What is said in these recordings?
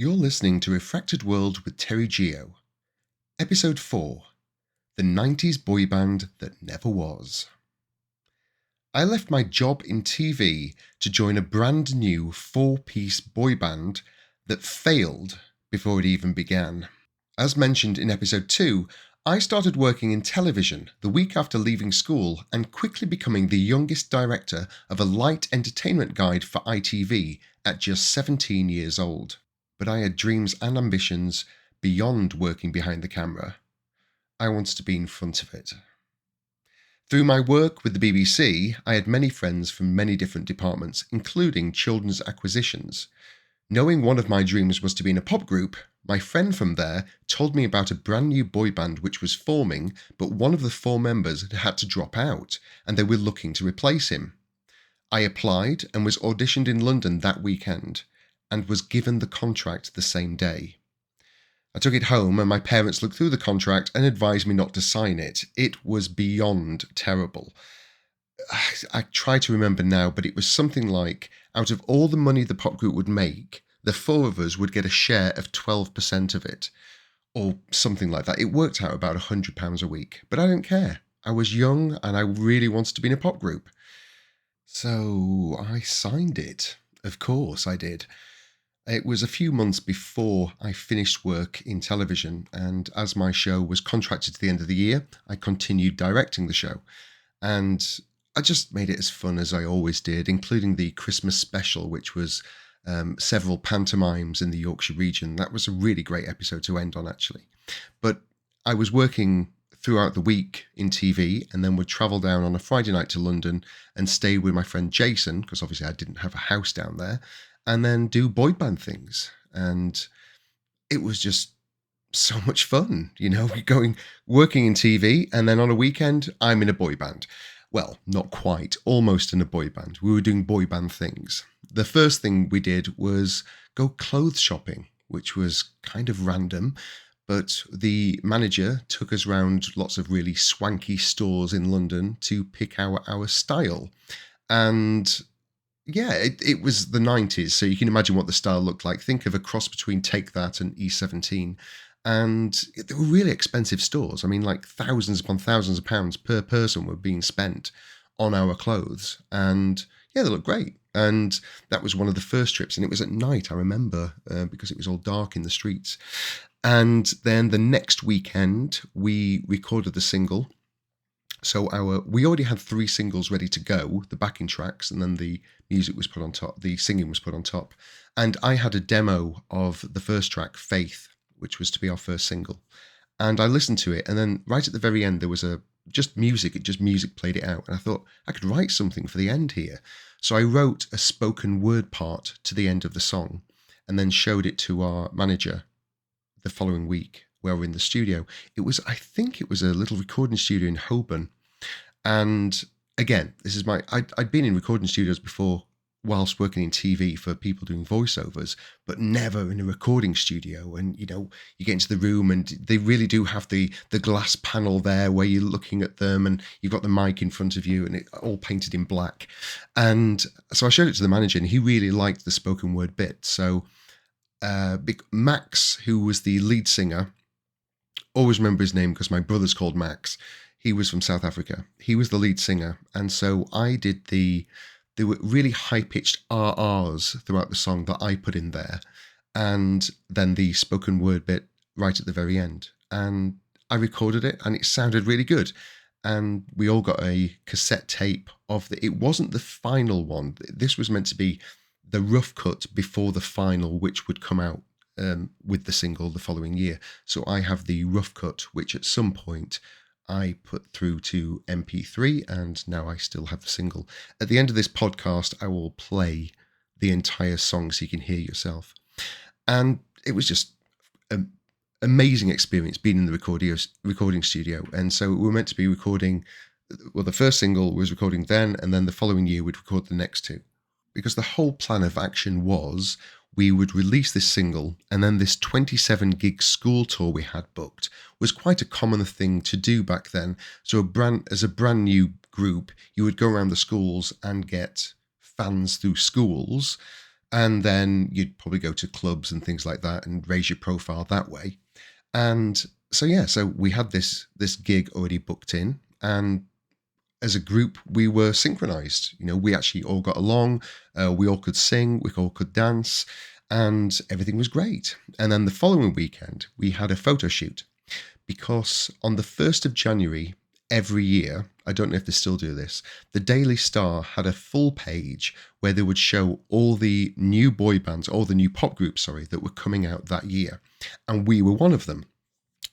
You're listening to Refracted World with Terry Geo, Episode 4, The 90s Boy Band That Never Was. I left my job in TV to join a brand new four-piece boy band that failed before it even began. As mentioned in Episode 2, I started working in television the week after leaving school and quickly becoming the youngest director of a light entertainment guide for ITV at just 17 years old. But I had dreams and ambitions beyond working behind the camera. I wanted to be in front of it. Through my work with the BBC, I had many friends from many different departments, including children's acquisitions. Knowing one of my dreams was to be in a pop group, my friend from there told me about a brand new boy band which was forming, but one of the four members had to drop out, and they were looking to replace him. I applied and was auditioned in London that weekend, and was given the contract the same day. I took it home and my parents looked through the contract and advised me not to sign it. It was beyond terrible. I try to remember now, but it was something like, out of all the money the pop group would make, the four of us would get a share of 12% of it, or something like that. It worked out about £100 a week, but I didn't care. I was young and I really wanted to be in a pop group. So I signed it. Of course I did. It was a few months before I finished work in television, and as my show was contracted to the end of the year, I continued directing the show. And I just made it as fun as I always did, including the Christmas special, which was several pantomimes in the Yorkshire region. That was a really great episode to end on, actually. But I was working throughout the week in TV and then would travel down on a Friday night to London and stay with my friend Jason, because obviously I didn't have a house down there, and then do boy band things. And it was just so much fun, working in TV, and then on a weekend, I'm in a boy band. Well, not quite, almost in a boy band. We were doing boy band things. The first thing we did was go clothes shopping, which was kind of random, but the manager took us around lots of really swanky stores in London to pick our style. And yeah, it was the 90s, so you can imagine what the style looked like. Think of a cross between Take That and E17. And they were really expensive stores. I mean, like thousands upon thousands of pounds per person were being spent on our clothes. And yeah, they looked great. And that was one of the first trips. And it was at night, I remember, because it was all dark in the streets. And then the next weekend, we recorded the single. So we already had 3 singles ready to go, the backing tracks, and then the music was put on top, the singing was put on top. And I had a demo of the first track, Faith, which was to be our first single. And I listened to it, and then right at the very end, there was just music played it out. And I thought, I could write something for the end here. So I wrote a spoken word part to the end of the song, and then showed it to our manager the following week, where we're in the studio. I think it was a little recording studio in Holborn. And again, I'd been in recording studios before whilst working in TV for people doing voiceovers, but never in a recording studio. And, you get into the room and they really do have the glass panel there where you're looking at them and you've got the mic in front of you and it all painted in black. And so I showed it to the manager and he really liked the spoken word bit. So Max, who was the lead singer, always remember his name because my brother's called Max. He was from South Africa. He was the lead singer. And so I did there were really high-pitched RRs throughout the song that I put in there. And then the spoken word bit right at the very end. And I recorded it and it sounded really good. And we all got a cassette tape it wasn't the final one. This was meant to be the rough cut before the final, which would come out with the single the following year. So I have the rough cut, which at some point I put through to MP3, and now I still have the single. At the end of this podcast, I will play the entire song so you can hear yourself. And it was just an amazing experience being in the recording studio. And so we were meant to be recording, well, the first single was recording then, and then the following year we'd record the next 2. Because the whole plan of action was we would release this single, and then this 27-gig school tour we had booked was quite a common thing to do back then. So as a brand new group, you would go around the schools and get fans through schools And then you'd probably go to clubs and things like that and raise your profile that way. And so we had this gig already booked in, and as a group we were synchronized. We actually all got along. We all could sing, we all could dance, and everything was great. And then the following weekend we had a photo shoot, because on the 1st of January every year, I don't know if they still do this, the Daily Star had a full page where they would show all the new boy bands, all the new pop groups, that were coming out that year. And we were one of them.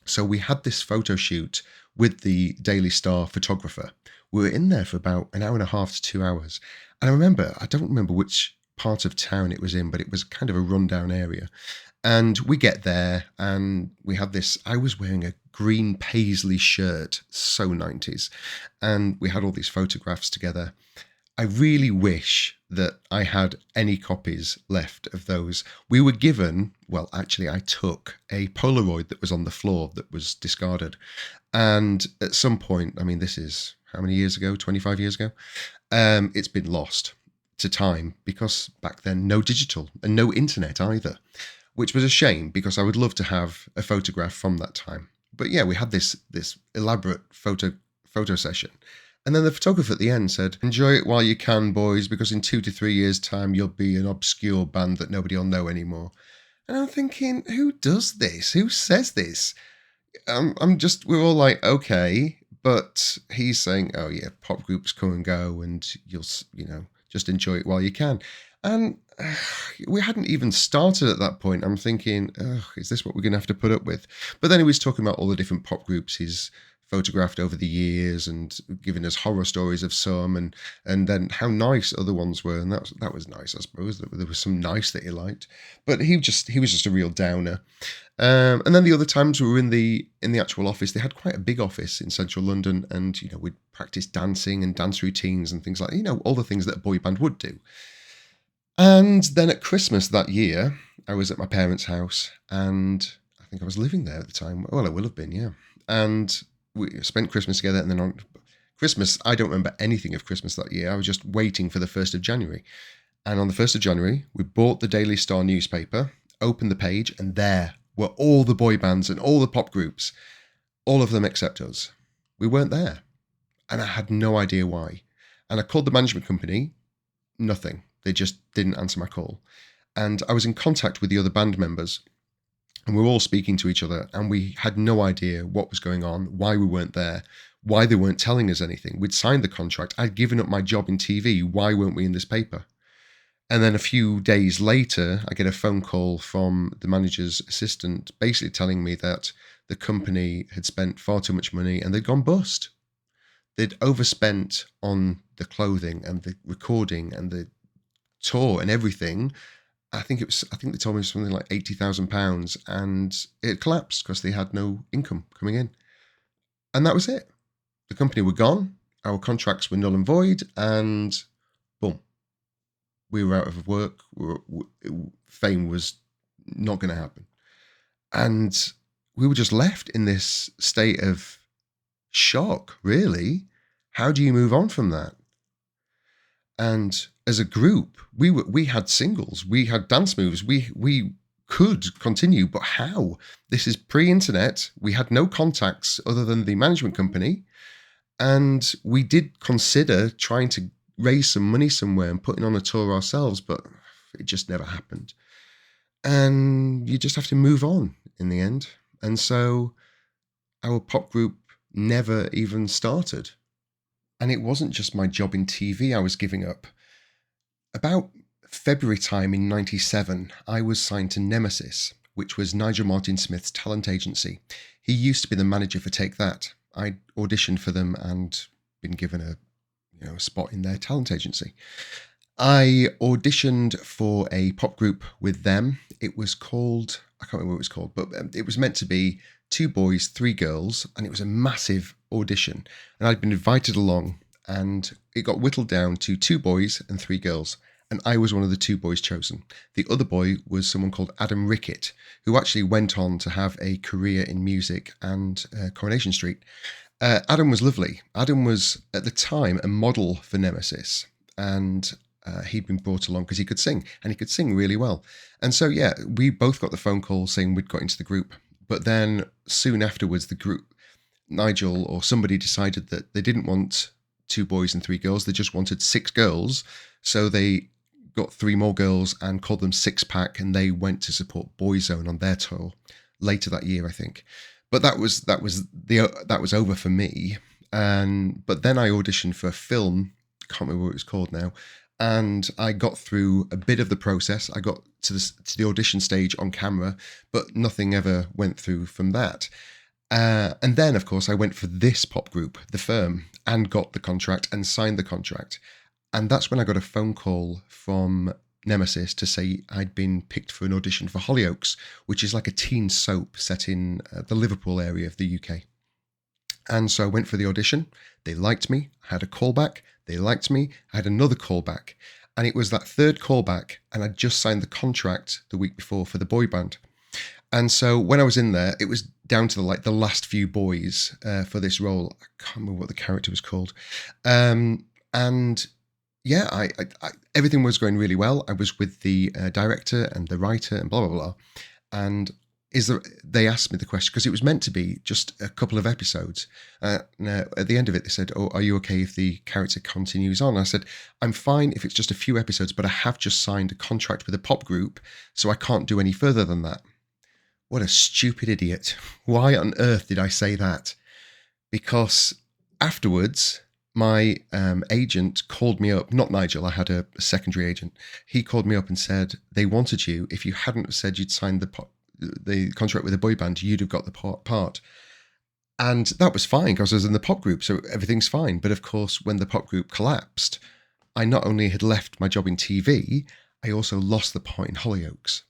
So we had this photo shoot with the Daily Star photographer. We were in there for about an hour and a half to 2 hours. And I don't remember which part of town it was in, but it was kind of a rundown area. And we get there and we had this, I was wearing a green paisley shirt, so 90s. And we had all these photographs together. I really wish that I had any copies left of those. We were given, well, actually, I took a Polaroid that was on the floor that was discarded. And at some point, I mean, this is how many years ago? 25 years ago? It's been lost to time, because back then, no digital and no internet either, which was a shame, because I would love to have a photograph from that time. But yeah, we had this elaborate photo session. And then the photographer at the end said, "Enjoy it while you can, boys, because in 2 to 3 years' time, you'll be an obscure band that nobody will know anymore." And I'm thinking, who does this? Who says this? We're all like, okay. But he's saying, oh yeah, pop groups come and go, and you'll, just enjoy it while you can. And we hadn't even started at that point. I'm thinking, is this what we're going to have to put up with? But then he was talking about all the different pop groups he's photographed over the years, and giving us horror stories of some, and then how nice other ones were. And that was nice, I suppose. There was some nice that he liked, but he was just a real downer. And then the other times we were in the actual office. They had quite a big office in central London, and we'd practice dancing and dance routines and things like all the things that a boy band would do. And then at Christmas that year, I was at my parents' house, and I think I was living there at the time. Well, I will have been, yeah. And we spent Christmas together, and then on Christmas, I don't remember anything of Christmas that year. I was just waiting for the 1st of January. And on the 1st of January, we bought the Daily Star newspaper, opened the page, and there were all the boy bands and all the pop groups, all of them except us. We weren't there. And I had no idea why. And I called the management company, nothing. They just didn't answer my call. And I was in contact with the other band members, and we were all speaking to each other, and we had no idea what was going on, why we weren't there, why they weren't telling us anything. We'd signed the contract. I'd given up my job in TV. Why weren't we in this paper? And then a few days later, I get a phone call from the manager's assistant, basically telling me that the company had spent far too much money and they'd gone bust. They'd overspent on the clothing and the recording and the tour and everything. I think they told me something like £80,000, and it collapsed because they had no income coming in. And that was it. The company were gone. Our contracts were null and void, and boom, we were out of work. Fame was not going to happen. And we were just left in this state of shock, really. How do you move on from that? And as a group, we had singles, we had dance moves, we could continue, but how? This is pre-internet. We had no contacts other than the management company, and we did consider trying to raise some money somewhere and putting on a tour ourselves, but it just never happened. And you just have to move on in the end. And so our pop group never even started. And it wasn't just my job in TV I was giving up. About February time in 97, I was signed to Nemesis, which was Nigel Martin Smith's talent agency. He used to be the manager for Take That. I auditioned for them and been given a spot in their talent agency. I auditioned for a pop group with them. It was called, I can't remember what it was called, but it was meant to be 2 boys, 3 girls, and it was a massive audition. And I'd been invited along, and it got whittled down to 2 boys and 3 girls. And I was one of the 2 boys chosen. The other boy was someone called Adam Rickett, who actually went on to have a career in music and Coronation Street. Adam was lovely. Adam was, at the time, a model for Nemesis. And he'd been brought along because he could sing, and he could sing really well. And so, yeah, we both got the phone call saying we'd got into the group. But then soon afterwards, the group, Nigel or somebody decided that they didn't want 2 boys and 3 girls. They just wanted 6 girls. So they got 3 more girls and called them Six Pack, and they went to support Boyzone on their tour later that year, I think. But that was over for me. But then I auditioned for a film. Can't remember what it was called now. And I got through a bit of the process. I got to the audition stage on camera, but nothing ever went through from that. And then, of course, I went for this pop group, The Firm, and got the contract and signed the contract. And that's when I got a phone call from Nemesis to say I'd been picked for an audition for Hollyoaks, which is like a teen soap set in the Liverpool area of the UK. And so I went for the audition. They liked me. I had a callback. They liked me. I had another callback. And it was that third callback, and I'd just signed the contract the week before for the boy band. And so when I was in there, it was down to the last few boys for this role. I can't remember what the character was called. And yeah, I everything was going really well. I was with the director and the writer and blah, blah, blah. And they asked me the question, because it was meant to be just a couple of episodes. Now, at the end of it, they said, "Oh, are you okay if the character continues on?" I said, "I'm fine if it's just a few episodes, but I have just signed a contract with a pop group, so I can't do any further than that." What a stupid idiot. Why on earth did I say that? Because afterwards, my agent called me up, not Nigel, I had a secondary agent. He called me up and said, they wanted you. If you hadn't said you'd signed the contract with a boy band, you'd have got the part. And that was fine because I was in the pop group, so everything's fine. But of course, when the pop group collapsed, I not only had left my job in TV, I also lost the part in Hollyoaks.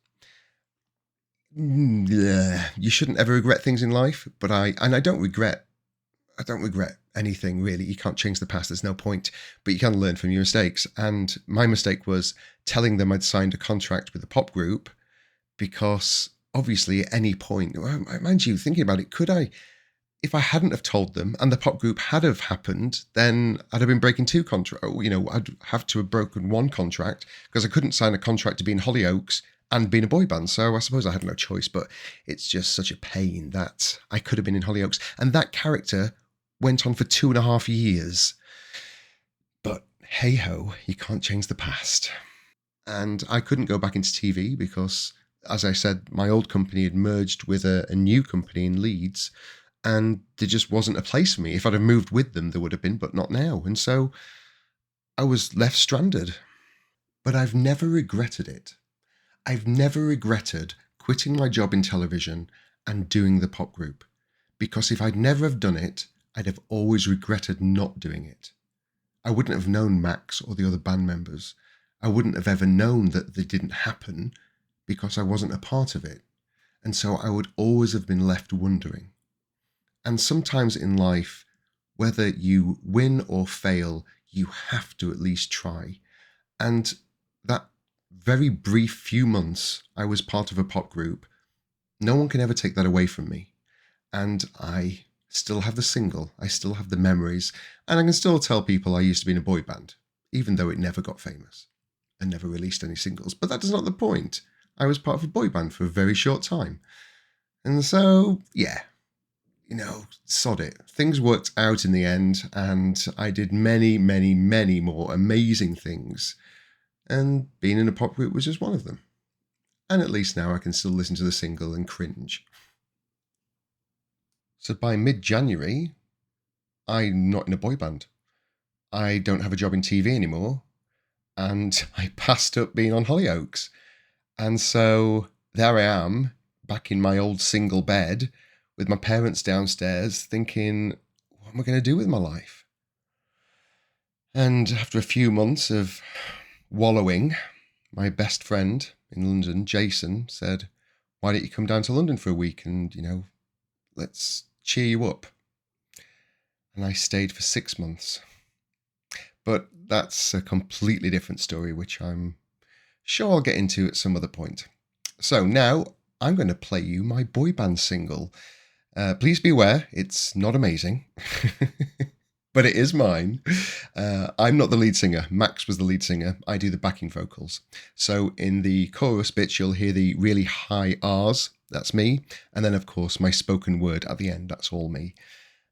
You shouldn't ever regret things in life, but I don't regret anything really. You can't change the past, there's no point, but you can learn from your mistakes. And my mistake was telling them I'd signed a contract with a pop group, because obviously at any point, mind you, thinking about it, if I hadn't have told them and the pop group had have happened, then I'd have been breaking 2 contracts. I'd have to have broken 1 contract because I couldn't sign a contract to be in Hollyoaks and being a boy band. So I suppose I had no choice, but it's just such a pain that I could have been in Hollyoaks. And that character went on for 2.5 years. But hey ho, you can't change the past. And I couldn't go back into TV because, as I said, my old company had merged with a new company in Leeds, and there just wasn't a place for me. If I'd have moved with them, there would have been, but not now. And so I was left stranded. But I've never regretted it. I've never regretted quitting my job in television and doing the pop group, because if I'd never have done it, I'd have always regretted not doing it. I wouldn't have known Max or the other band members. I wouldn't have ever known that they didn't happen because I wasn't a part of it. And so I would always have been left wondering. And sometimes in life, whether you win or fail, you have to at least try. And that very brief few months I was part of a pop group, no one can ever take that away from me. And I still have the single, I still have the memories, and I can still tell people I used to be in a boy band, even though it never got famous and never released any singles. But that is not the point. I was part of a boy band for a very short time. And so, yeah, sod it. Things worked out in the end, and I did many, many, many more amazing things. And being in a pop group was just one of them. And at least now I can still listen to the single and cringe. So by mid-January, I'm not in a boy band. I don't have a job in TV anymore. And I passed up being on Hollyoaks. And so there I am, back in my old single bed with my parents downstairs, thinking, what am I going to do with my life? And after a few months of wallowing, my best friend in London, Jason, said, why don't you come down to London for a week and, let's cheer you up. And I stayed for 6 months. But that's a completely different story, which I'm sure I'll get into at some other point. So now I'm going to play you my boy band single. Please be aware, it's not amazing. but it is mine. I'm not the lead singer. Max was the lead singer. I do the backing vocals. So in the chorus bits, you'll hear the really high R's. That's me. And then, of course, my spoken word at the end. That's all me.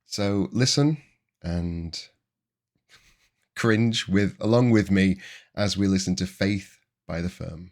So listen and cringe along with me as we listen to Faith by The Firm.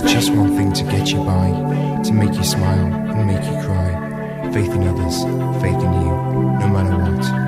Just one thing to get you by, to make you smile and make you cry. Faith in others, faith in you, no matter what.